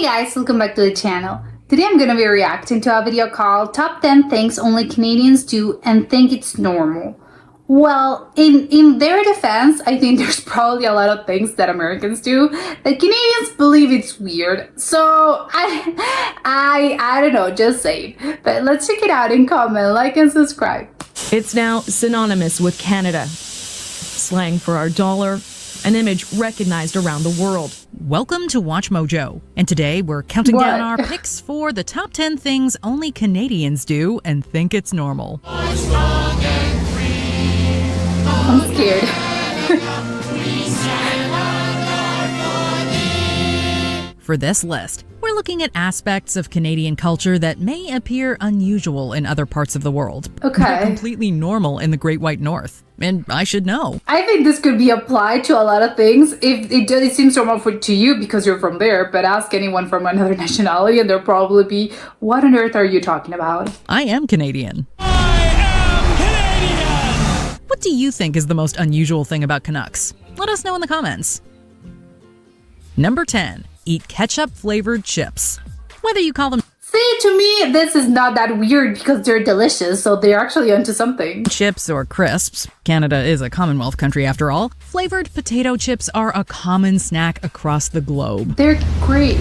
guys, welcome back to the channel. Today I'm gonna be reacting to a video called Top 10 Things Only Canadians Do and Think It's Normal. Well, in their defense, I think there's probably a lot of things that Americans do that Canadians believe it's weird. So I don't know, just saying. But let's check it out and comment, like and subscribe. It's now synonymous with Canada. Slang for our dollar, an image recognized around the world. Welcome to Watch Mojo, and today we're counting down our picks for the top 10 things only Canadians do and think it's normal. I'm scared. For this list, we're looking at aspects of Canadian culture that may appear unusual in other parts of the world. Okay. But completely normal in the Great White North. And I should know. I think this could be applied to a lot of things. If it seems normal to you because you're from there, but ask anyone from another nationality and they'll probably be, what on earth are you talking about? I am Canadian. What do you think is the most unusual thing about Canucks? Let us know in the comments. Number 10. Eat ketchup-flavored chips. Whether you call them See, to me, this is not that weird because they're delicious, so they're actually onto something. chips or crisps, Canada is a Commonwealth country after all, flavored potato chips are a common snack across the globe. They're great.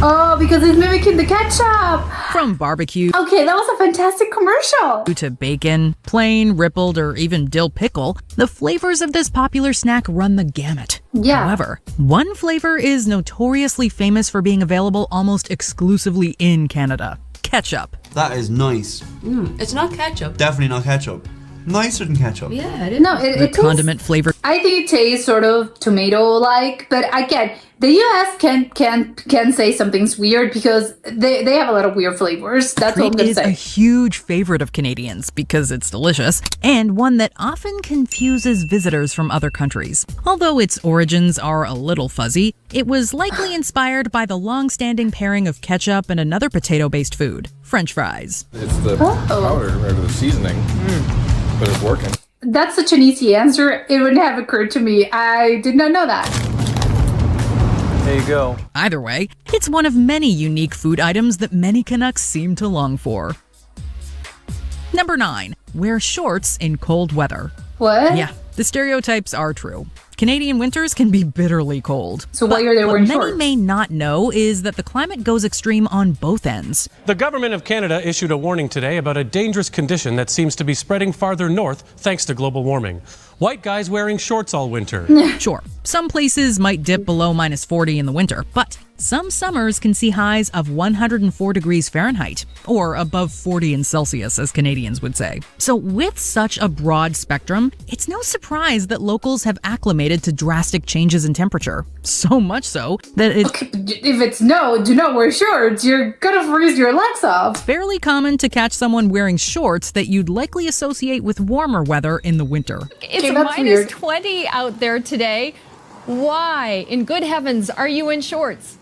Oh, because it's mimicking the ketchup. From barbecue Okay, that was a fantastic commercial. to bacon, plain, rippled, or even dill pickle, the flavors of this popular snack run the gamut. Yeah. However, one flavor is notoriously famous for being available almost exclusively in Canada: ketchup. That is nice. It's not ketchup. Definitely not ketchup. Nicer than ketchup. Yeah, it is. No, it tastes, Condiment flavor I think it tastes sort of tomato-like, but again, the US can say something's weird because they have a lot of weird flavors. That's what I'm treat gonna is a say. huge favorite of Canadians because it's delicious, and one that often confuses visitors from other countries. Although its origins are a little fuzzy, it was likely inspired by the long-standing pairing of ketchup and another potato-based food, French fries. It's the powder or the seasoning, but it's working. That's such an easy answer. It wouldn't have occurred to me. I did not know that. There you go. Either way, it's one of many unique food items that many Canucks seem to long for. Number 9. Wear shorts in cold weather. What? Yeah, the stereotypes are true. Canadian winters can be bitterly cold. So why are they What wearing many shorts? may not know is that the climate goes extreme on both ends. The government of Canada issued a warning today about a dangerous condition that seems to be spreading farther north thanks to global warming. White guys wearing shorts all winter. Sure, some places might dip below minus 40 in the winter, but some summers can see highs of 104 degrees Fahrenheit, or above 40 in Celsius, as Canadians would say. So with such a broad spectrum, it's no surprise that locals have acclimated to drastic changes in temperature. So much so that it's If it's no, do not wear shorts. You're gonna freeze your legs off. fairly common to catch someone wearing shorts that you'd likely associate with warmer weather in the winter. It's Okay, that's minus weird. 20 out there today. Why, in good heavens, are you in shorts?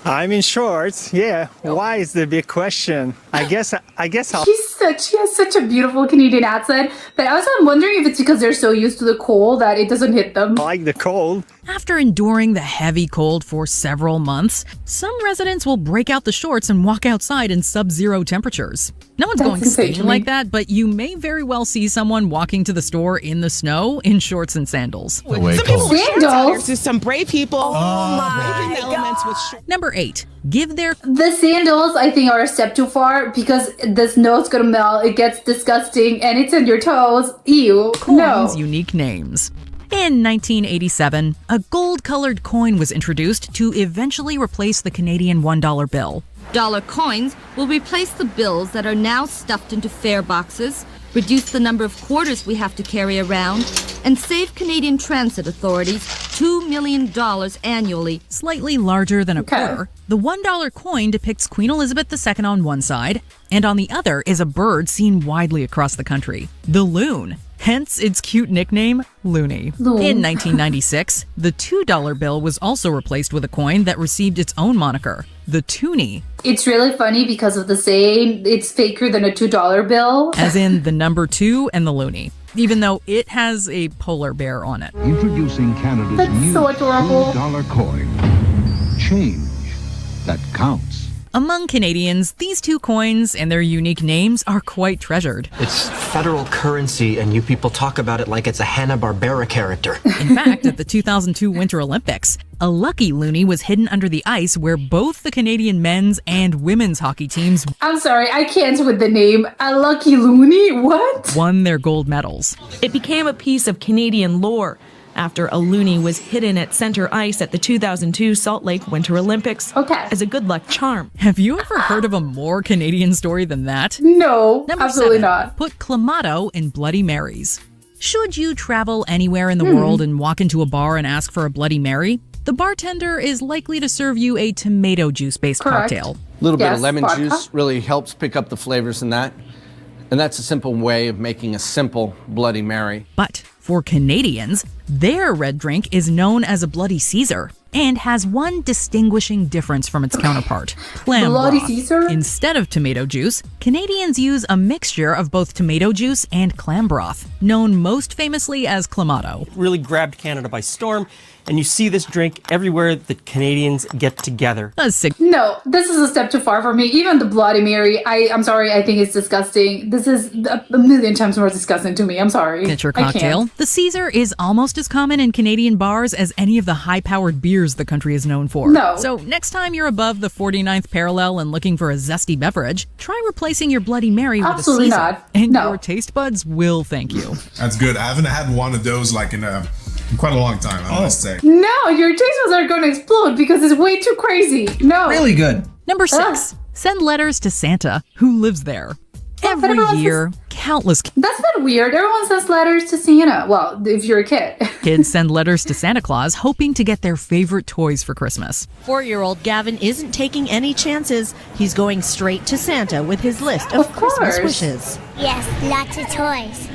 I'm in shorts. Yeah. Why is the big question? I guess I'll He has such a beautiful Canadian accent, but also I'm wondering if it's because they're so used to the cold that it doesn't hit them. like the cold. After enduring the heavy cold for several months, some residents will break out the shorts and walk outside in sub-zero temperatures. No one's That's going insane skating to me. like that, but you may very well see someone walking to the store in the snow in shorts and sandals. Sandals? There's some brave people. Breaking the elements with Number 8. Give their The sandals, I think, are a step too far because the snow's gonna melt, it gets disgusting, and it's on your toes. Ew. No. coins unique names. In 1987, a gold-colored coin was introduced to eventually replace the Canadian $1 bill. Dollar coins will replace the bills that are now stuffed into fare boxes, reduce the number of quarters we have to carry around, and save Canadian transit authorities $2 million annually. Slightly larger than a Okay. quarter, the $1 coin depicts Queen Elizabeth II on one side, and on the other is a bird seen widely across the country, the loon. hence its cute nickname, Loonie. Loon. In 1996, the $2 bill was also replaced with a coin that received its own moniker, the Toonie, It's really funny because of the saying, it's faker than a $2 bill. as in the number 2 and the Loonie, even though it has a polar bear on it. Introducing Canada's That's new so adorable. $2 coin. Change that counts. Among Canadians, these two coins and their unique names are quite treasured. It's federal currency, and you people talk about it like it's a Hanna-Barbera character. In fact, at the 2002 Winter Olympics, a lucky Loonie was hidden under the ice where both the Canadian men's and women's hockey teams I'm sorry, I can't with the name. A lucky loony? What? won their gold medals. It became a piece of Canadian lore after a loonie was hidden at center ice at the 2002 Salt Lake Winter Olympics Okay. as a good luck charm. Have you ever heard of a more Canadian story than that? No, Number absolutely 7, not. put Clamato in Bloody Marys. Should you travel anywhere in the world and walk into a bar and ask for a Bloody Mary, the bartender is likely to serve you a tomato juice-based Correct. cocktail. A little bit Yes, of lemon vodka. juice really helps pick up the flavors in that. And that's a simple way of making a simple Bloody Mary. But for Canadians, their red drink is known as a Bloody Caesar and has one distinguishing difference from its counterpart, clam Bloody broth. Caesar? Instead of tomato juice, Canadians use a mixture of both tomato juice and clam broth, known most famously as Clamato. Really grabbed Canada by storm, and you see this drink everywhere that Canadians get together. A sig- No, this is a step too far for me. Even the Bloody Mary, I'm sorry, I think it's disgusting. This is a million times more disgusting to me. I'm sorry. signature I can't. cocktail. The Caesar is almost as common in Canadian bars as any of the high-powered beers the country is known for. No. So next time you're above the 49th parallel and looking for a zesty beverage, try replacing your Bloody Mary with Absolutely a Caesar. not. And No. your taste buds will thank you. That's good. I haven't had one of those like in quite a long time, I must say. No, your taste buds are going to explode because it's way too crazy. No. good. Number 6, send letters to Santa, who lives there. Every everyone year, countless That's not weird. Everyone sends letters to Santa. Well, if you're a kid. kids send letters to Santa Claus hoping to get their favorite toys for Christmas. 4-year-old Gavin isn't taking any chances. He's going straight to Santa with his list of Of Christmas course. wishes. Yes, lots of toys.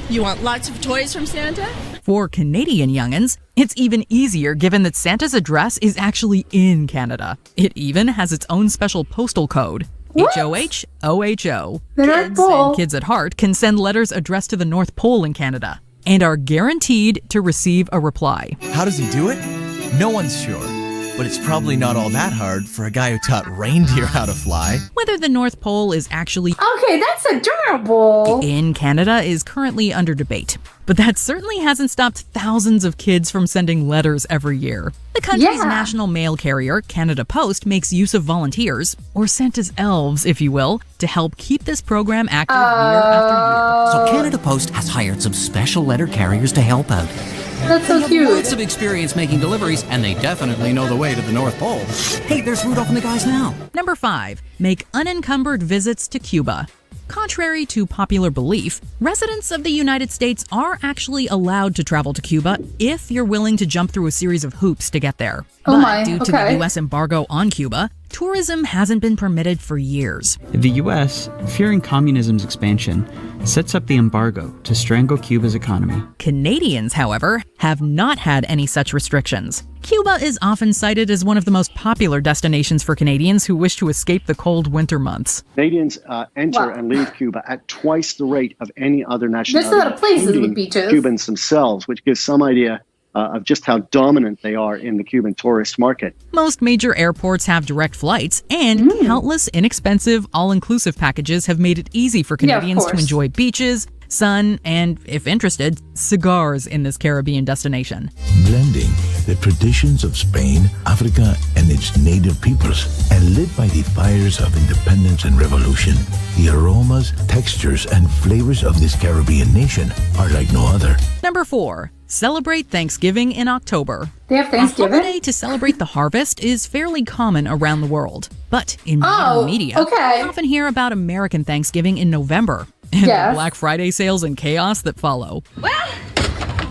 You want lots of toys from Santa? For Canadian youngins, it's even easier given that Santa's address is actually in Canada. It even has its own special postal code. What? HOHOHO. The North Kids Pole. and Kids at Heart can send letters addressed to the North Pole in Canada and are guaranteed to receive a reply. How does he do it? No one's sure. But it's probably not all that hard for a guy who taught reindeer how to fly. Whether the North Pole is actually Okay, that's adorable. in Canada is currently under debate, but that certainly hasn't stopped thousands of kids from sending letters every year. The country's Yeah. national mail carrier, Canada Post, makes use of volunteers, or Santa's elves, if you will, to help keep this program active year after year. So Canada Post has hired some special letter carriers to help out. That's so cute. of experience making deliveries, and they definitely know the way to the North Pole. Hey, there's Rudolph and the guys now. Number 5, make unencumbered visits to Cuba. Contrary to popular belief, residents of the United States are actually allowed to travel to Cuba if you're willing to jump through a series of hoops to get there. Oh But my, due to the okay. U.S. embargo on Cuba, tourism hasn't been permitted for years. The U.S., fearing communism's expansion, sets up the embargo to strangle Cuba's economy. Canadians, however, have not had any such restrictions. Cuba is often cited as one of the most popular destinations for Canadians who wish to escape the cold winter months. Canadians enter Wow. and leave Cuba at twice the rate of any other nationality. There's a lot of places with including beaches. Cubans themselves, which gives some idea of just how dominant they are in the Cuban tourist market. Most major airports have direct flights, and countless inexpensive, all-inclusive packages have made it easy for Yeah, of Canadians to course. enjoy beaches, sun, and, if interested, cigars in this Caribbean destination. Blending the traditions of Spain, Africa, and its native peoples, and lit by the fires of independence and revolution, the aromas, textures, and flavors of this Caribbean nation are like no other. Number 4, celebrate Thanksgiving in October. They have A Thanksgiving? holiday to celebrate the harvest is fairly common around the world. But in modern Oh, media, okay. we often hear about American Thanksgiving in November and Yes. the Black Friday sales and chaos that follow.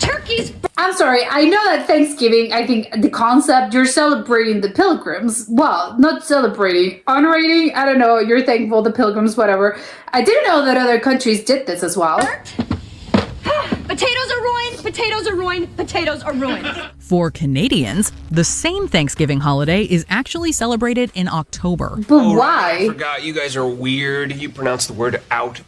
Turkeys. I'm sorry, I know that Thanksgiving, I think the concept, you're celebrating the pilgrims. Well, not celebrating, honoring, I don't know, you're thankful the pilgrims, whatever. I didn't know that other countries did this as well. potatoes are ruined, potatoes are ruined. For Canadians, the same Thanksgiving holiday is actually celebrated in October. But why? I forgot, you guys are weird. You pronounce the word out.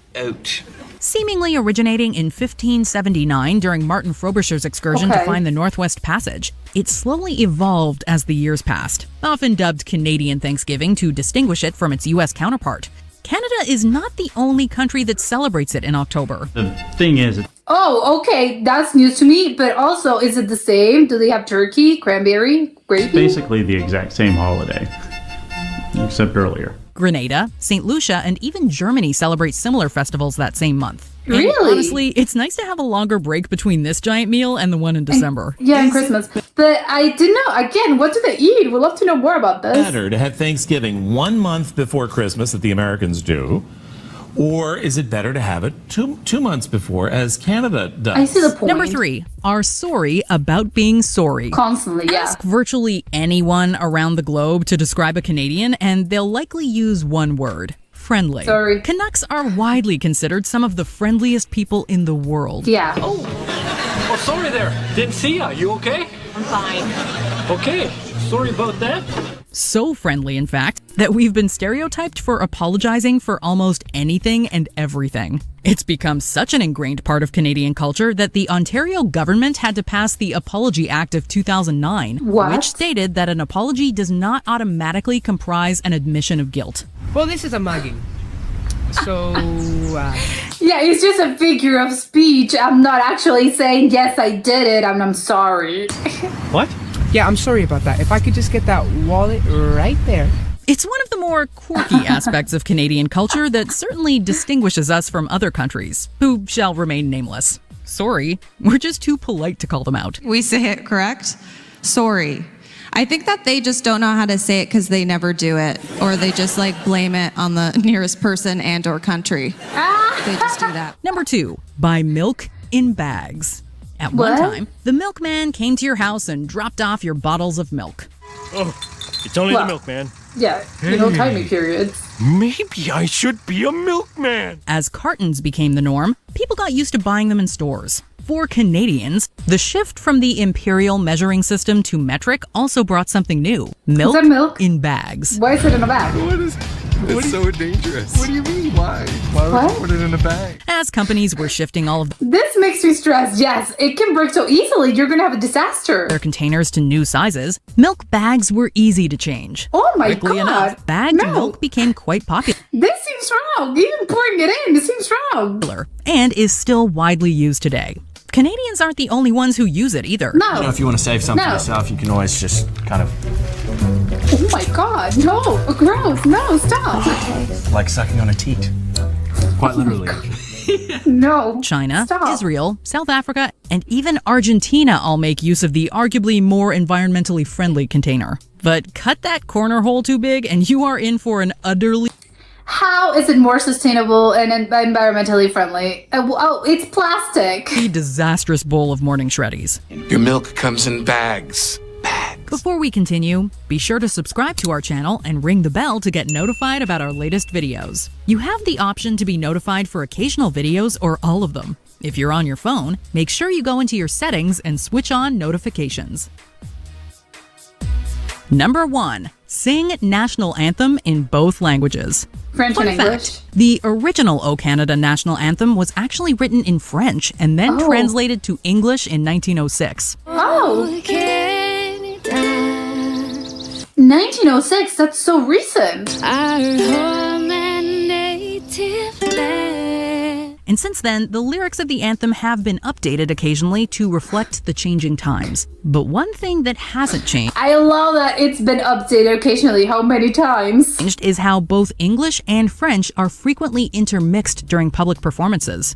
Seemingly originating in 1579 during Martin Frobisher's excursion to find the Northwest Passage, it slowly evolved as the years passed, often dubbed Canadian Thanksgiving to distinguish it from its U.S. counterpart. Canada is not the only country that celebrates it in October. The thing is, Oh, okay, that's news to me. But also, is it the same? Do they have turkey, cranberry, gravy? it's basically the exact same holiday, except earlier. Grenada, St. Lucia, and even Germany celebrate similar festivals that same month. And Really? honestly, it's nice to have a longer break between this giant meal and the one in December. Yeah, and Christmas. But I didn't know. Again, what do they eat? We'd love to know more about this. Better to have Thanksgiving 1 month before Christmas that the Americans do? Or is it better to have it two months before, as Canada does? I see the point. Number 3, are sorry about being sorry. Constantly, yeah. Ask virtually anyone around the globe to describe a Canadian, and they'll likely use one word. Friendly. Sorry. Canucks are widely considered some of the friendliest people in the world. Yeah. Oh, sorry there. Didn't see ya. You okay? I'm fine. Okay. Sorry about that. So friendly, in fact, that we've been stereotyped for apologizing for almost anything and everything. It's become such an ingrained part of Canadian culture that the Ontario government had to pass the Apology Act of 2009, which stated that an apology does not automatically comprise an admission of guilt. Well, this is a mugging. So, Yeah, it's just a figure of speech. I'm not actually saying, yes, I did it, and I'm sorry. What? Yeah, I'm sorry about that. If I could just get that wallet right there. It's one of the more quirky aspects of Canadian culture that certainly distinguishes us from other countries, who shall remain nameless. Sorry, we're just too polite to call them out. We say it correct. Sorry. I think that they just don't know how to say it because they never do it, or they just blame it on the nearest person and or country. They just do that. Number 2, buy milk in bags. At one time, the milkman came to your house and dropped off your bottles of milk. Oh, it's only the milkman. Yeah, timing periods. Maybe I should be a milkman. As cartons became the norm, people got used to buying them in stores. For Canadians, the shift from the imperial measuring system to metric also brought something new. Milk in bags. Why is it in a bag? It's so dangerous. What do you mean? Why? Why would you put it in a bag? As companies were shifting all of This makes me stressed. Yes, it can break so easily. You're gonna have a disaster. their containers to new sizes, milk bags were easy to change. Oh my Quickly God. enough, bagged milk became quite popular This seems wrong. Even pouring it in, this seems wrong. and is still widely used today. Canadians aren't the only ones who use it either. No. You know, if you want to save something No. yourself, you can always just kind of Oh my God, no. Gross. No, stop. like sucking on a teat. Quite literally. No. China, Stop. Israel, South Africa, and even Argentina all make use of the arguably more environmentally friendly container. But cut that corner hole too big and you are in for an utterly How is it more sustainable and environmentally friendly? Oh, it's plastic. disastrous bowl of morning shreddies. Your milk comes in bags. Before we continue, be sure to subscribe to our channel and ring the bell to get notified about our latest videos. You have the option to be notified for occasional videos or all of them. If you're on your phone, make sure you go into your settings and switch on notifications. Number 1. Sing national anthem in both languages. French Fun and fact, English. the original O Canada national anthem was actually written in French and then translated to English in 1906. Oh. 1906, that's so recent. And since then, the lyrics of the anthem have been updated occasionally to reflect the changing times. But one thing that hasn't changed I love that it's been updated occasionally. How many times? is how both English and French are frequently intermixed during public performances.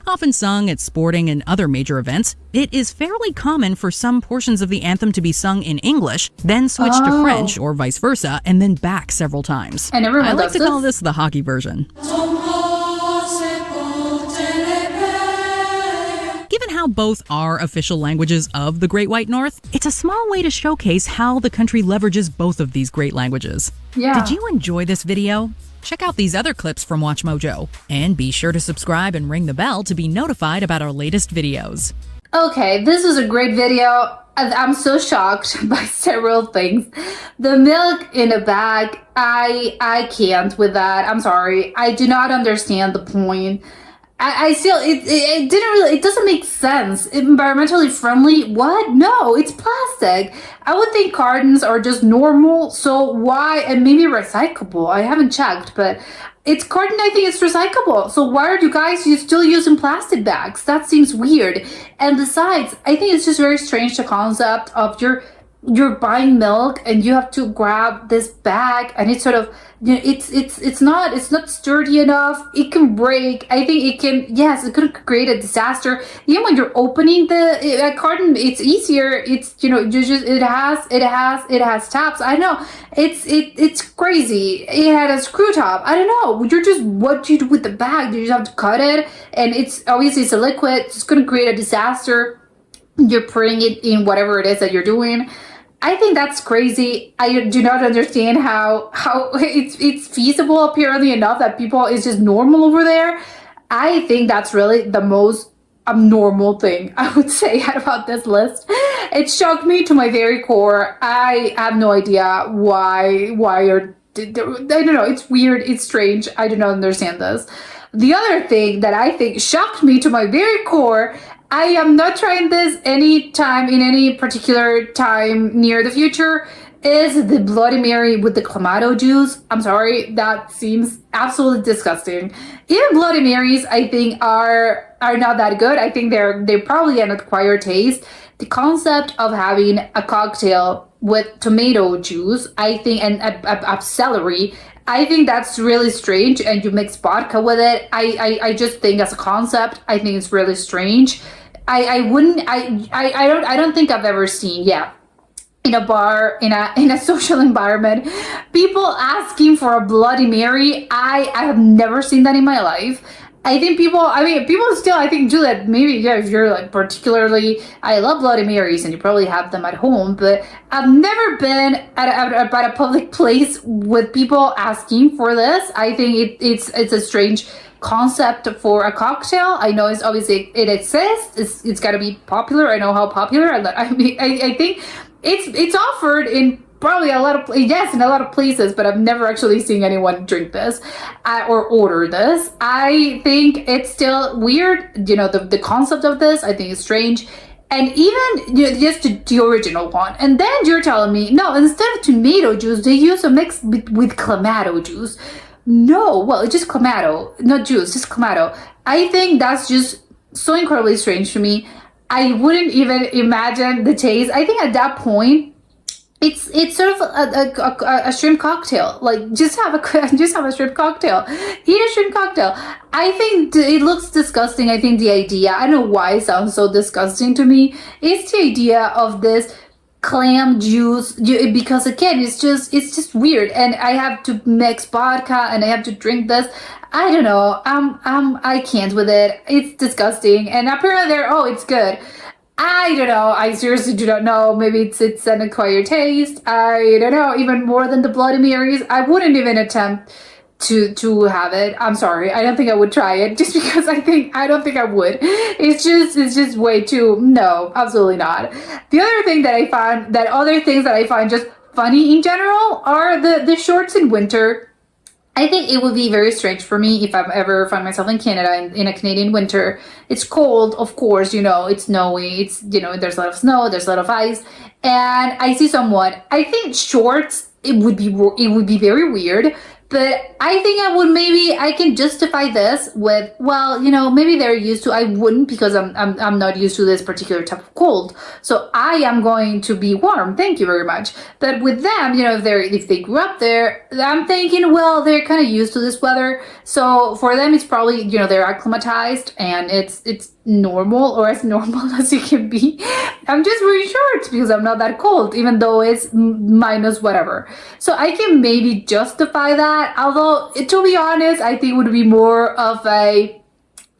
Often sung at sporting and other major events, it is fairly common for some portions of the anthem to be sung in English, then switch to French or vice versa, and then back several times. And everyone I like does to call this? this the hockey version. Given how both are official languages of the Great White North, it's a small way to showcase how the country leverages both of these great languages. Yeah. Did you enjoy this video? Check out these other clips from WatchMojo, and be sure to subscribe and ring the bell to be notified about our latest videos. Okay, this was a great video. I'm so shocked by several things. The milk in a bag, I can't with that. I'm sorry. I do not understand the point. I still, it doesn't make sense. Environmentally friendly? What? No, it's plastic. I would think cartons are just normal, so why, and maybe recyclable. I haven't checked, but it's carton, I think it's recyclable. So why are you guys still using plastic bags? That seems weird. And besides, I think it's just very strange, the concept of you're buying milk and you have to grab this bag, and it's sort of, you know, it's not sturdy enough. It can break. I think it can, yes, it could create a disaster. Even when you're opening the carton, it's easier. It's, you know, it has tabs. I know it's crazy. It had a screw top. I don't know. You're just, what do you do with the bag? You just have to cut it, and it's obviously it's a liquid. It's going to create a disaster. You're putting it in whatever it is that you're doing. I think that's crazy. I do not understand how it's feasible, apparently enough, that people, it's just normal over there. I think that's really the most abnormal thing I would say about this list. It shocked me to my very core. I have no idea why I don't know. It's weird. It's strange. I do not understand this. The other thing that I think shocked me to my very core, I am not trying this anytime in any particular time near the future, is the Bloody Mary with the Clamato juice. I'm sorry, that seems absolutely disgusting. Even Bloody Marys, I think, are not that good. I think they're probably an acquired taste. The concept of having a cocktail with tomato juice, I think, and a celery, I think that's really strange, and you mix vodka with it. I just think as a concept, I think it's really strange. I don't think I've ever seen, in a bar, in a social environment, people asking for a Bloody Mary. I have never seen that in my life. I think people still, I think, do that. Maybe, if you're like particularly, I love Bloody Marys and you probably have them at home, but I've never been at a public place with people asking for this. I think it's a strange concept for a cocktail. I know it's obviously, it exists. It's got to be popular. I know how popular. I think it's offered in probably a lot of places, but I've never actually seen anyone drink this or order this. I think it's still weird. You know, the concept of this, I think, is strange. And even just the original one. And then you're telling me, no, instead of tomato juice, they use a mix with Clamato juice. No, well, it's just Clamato, not juice, just Clamato. I think that's just so incredibly strange to me. I wouldn't even imagine the taste. I think at that point, it's sort of a shrimp cocktail. Like, just have a shrimp cocktail. Eat a shrimp cocktail. I think it looks disgusting. I think the idea, I don't know why it sounds so disgusting to me. It's the idea of this clam juice, because again, it's just weird, and I have to mix vodka and I have to drink this. I don't know. I can't with it. It's disgusting, and apparently it's good. I don't know. I seriously do not know. Maybe it's an acquired taste. I don't know. Even more than the Bloody Marys, I wouldn't even attempt to have it. I'm sorry. I don't think I would try it, just because I don't think I would. It's just way too, no, absolutely not. The other thing that other things that I find just funny in general are the shorts in winter. I think it would be very strange for me if I ever find myself in Canada in a Canadian winter. It's cold, of course, it's snowy, there's a lot of snow, there's a lot of ice, and I see someone, I think shorts, it would be very weird. But I think I can justify this with, well, maybe they're used to, I wouldn't, because I'm not used to this particular type of cold. So I am going to be warm. Thank you very much. But with them, if they grew up there, I'm thinking, well, they're kind of used to this weather. So for them, it's probably, they're acclimatized, and it's normal, or as normal as it can be. I'm just wearing shorts because I'm not that cold, even though it's minus whatever. So I can maybe justify that. Although, to be honest, I think it would be more of a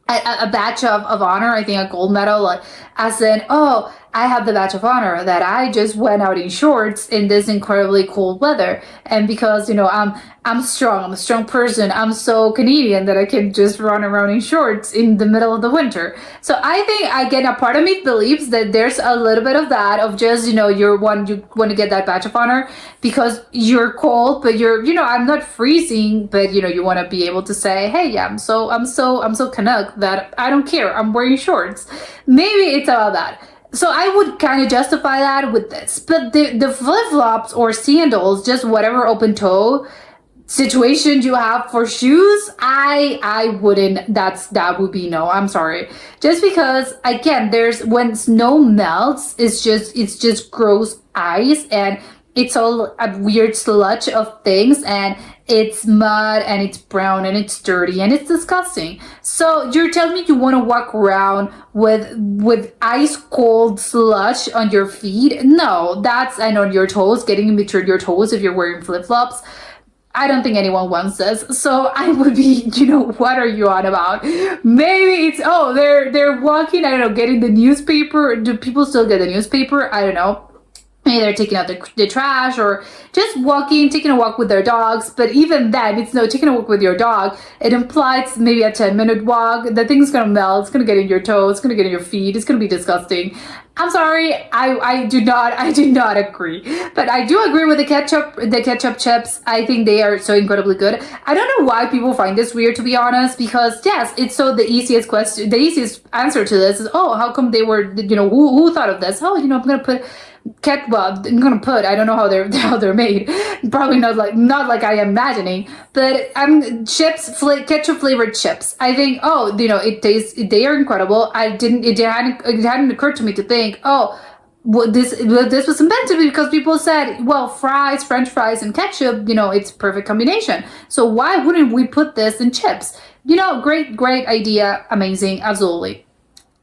a badge of honor, I think a gold medal, like, as in, oh, I have the badge of honor that I just went out in shorts in this incredibly cold weather. And because, I'm strong, I'm a strong person, I'm so Canadian that I can just run around in shorts in the middle of the winter. So I think, again, a part of me believes that there's a little bit of that, of just, you want to get that badge of honor because you're cold, but I'm not freezing, but you want to be able to say, hey, yeah, I'm so Canuck that I don't care, I'm wearing shorts. Maybe it's about that. So I would kind of justify that with this. But the flip-flops or sandals, just whatever open toe situation you have for shoes, I wouldn't. That would be no. I'm sorry. Just because, again, when snow melts, it's just gross ice, and it's all a weird sludge of things, and it's mud, and it's brown, and it's dirty, and it's disgusting. So you're telling me you want to walk around with ice cold slush on your feet? No, and on your toes, getting in between your toes if you're wearing flip-flops. I don't think anyone wants this. So I would be, what are you on about? Maybe it's, they're walking, I don't know, getting the newspaper. Do people still get the newspaper? I don't know. Maybe they're taking out the trash, or just taking a walk with their dogs. But even then, it's no taking a walk with your dog. It implies maybe a 10-minute walk. The thing's gonna melt. It's gonna get in your toes. It's gonna get in your feet. It's gonna be disgusting. I'm sorry. I do not agree. But I do agree with the ketchup chips. I think they are so incredibly good. I don't know why people find this weird, to be honest, because yes, it's so the easiest answer to this is, how come they were, who thought of this? I'm gonna put I'm gonna put, I don't know how they're made, probably not like I am imagining, but ketchup flavored chips. I think, they are incredible. It hadn't occurred to me to think, this was invented because people said, well, French fries and ketchup, it's a perfect combination. So why wouldn't we put this in chips? Great idea, amazing, absolutely.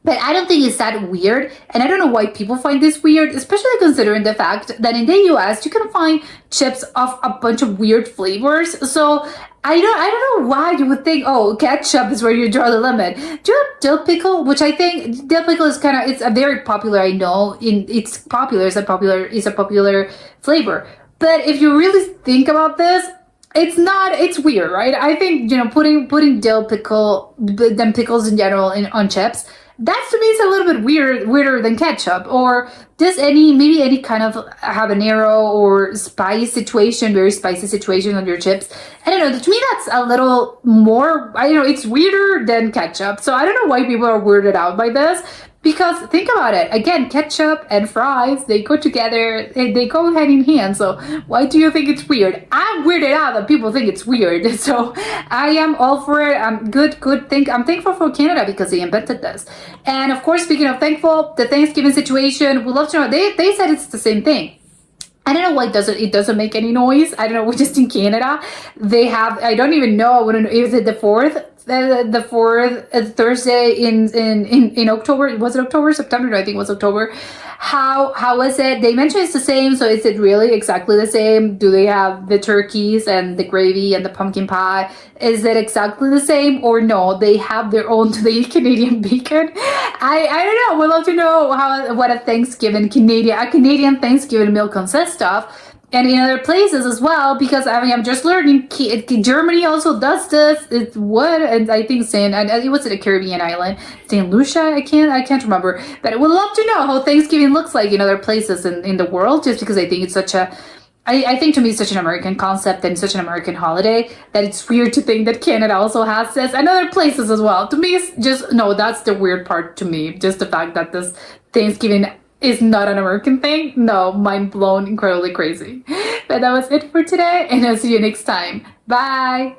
But I don't think it's that weird, and I don't know why people find this weird, especially considering the fact that in the US you can find chips of a bunch of weird flavors. So I don't know why you would think, ketchup is where you draw the limit. Do you have dill pickle? Which I think dill pickle is it's a very popular, I know, it's a popular flavor. But if you really think about this, it's weird, right? I think, putting dill pickle, then pickles in general on chips, that to me is a little bit weirder than ketchup, or just maybe any kind of habanero or very spicy situation on your chips. I don't know, to me that's a little more, it's weirder than ketchup. So I don't know why people are weirded out by this, because think about it. Again, ketchup and fries, they go together, they go hand in hand. So why do you think it's weird? I'm weirded out that people think it's weird. So I am all for it. I'm I'm thankful for Canada because they invented this. And of course, speaking of thankful, the Thanksgiving situation, we'd love to know, they said it's the same thing. I don't know why it doesn't make any noise. I don't know, we're just in Canada. They have, I don't even know, I wouldn't know, is it the 4th? The fourth Thursday in October? Was it October? September? No, I think it was October. How was it? They mentioned it's the same, so is it really exactly the same? Do they have the turkeys and the gravy and the pumpkin pie? Is it exactly the same, or no? They have their own, do they eat Canadian bacon? I don't know. We'd love to know what a Canadian Thanksgiving meal consists of. And in other places as well, because I'm just learning. Germany also does this. It's what, and I think it was a Caribbean island, Saint Lucia. I can't remember. But I would love to know how Thanksgiving looks like in other places in the world. Just because I think it's I think to me it's such an American concept and such an American holiday that it's weird to think that Canada also has this and other places as well. To me, it's just that's the weird part to me. Just the fact that this Thanksgiving is not an American thing. No, mind blown, incredibly crazy. But that was it for today, and I'll see you next time. Bye!